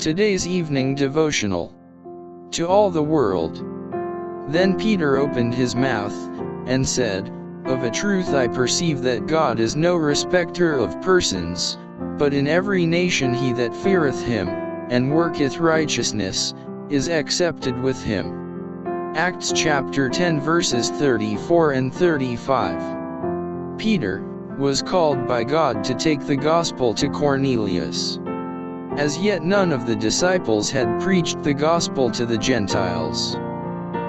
Today's evening devotional. To all the world. Then Peter opened his mouth, and said, Of a truth I perceive that God is no respecter of persons, but in every nation he that feareth him, and worketh righteousness, is accepted with him. Acts chapter 10 verses 34 and 35. Peter was called by God to take the gospel to Cornelius. As yet none of the disciples had preached the gospel to the Gentiles.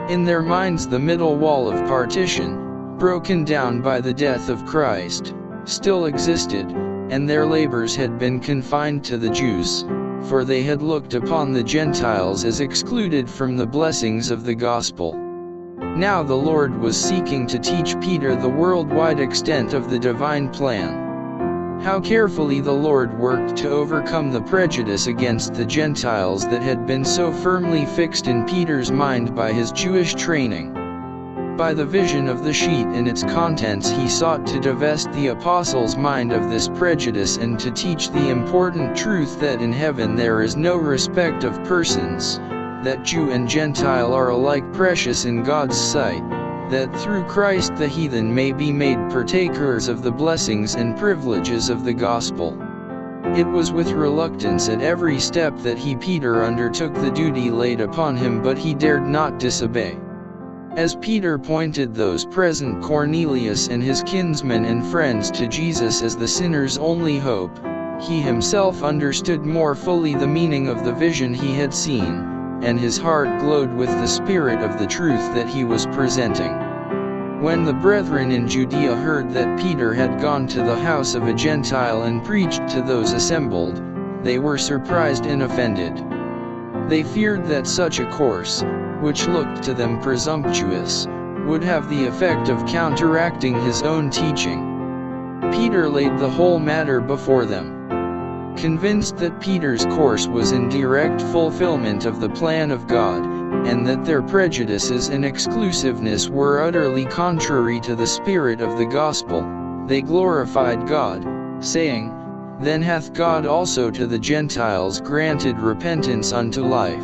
In their minds the middle wall of partition, broken down by the death of Christ, still existed, and their labors had been confined to the Jews, for they had looked upon the Gentiles as excluded from the blessings of the gospel. Now the Lord was seeking to teach Peter the worldwide extent of the divine plan. How carefully the Lord worked to overcome the prejudice against the Gentiles that had been so firmly fixed in Peter's mind by his Jewish training. By the vision of the sheet and its contents he sought to divest the apostles' mind of this prejudice and to teach the important truth that in heaven there is no respect of persons, that Jew and Gentile are alike precious in God's sight, that through Christ the heathen may be made partakers of the blessings and privileges of the gospel. It was with reluctance at every step that Peter undertook the duty laid upon him, but he dared not disobey. As Peter pointed those present, Cornelius and his kinsmen and friends, to Jesus as the sinner's only hope, he himself understood more fully the meaning of the vision he had seen, and his heart glowed with the spirit of the truth that he was presenting. When the brethren in Judea heard that Peter had gone to the house of a Gentile and preached to those assembled, they were surprised and offended. They feared that such a course, which looked to them presumptuous, would have the effect of counteracting his own teaching. Peter laid the whole matter before them. Convinced that Peter's course was in direct fulfillment of the plan of God, and that their prejudices and exclusiveness were utterly contrary to the spirit of the gospel, they glorified God, saying, Then hath God also to the Gentiles granted repentance unto life.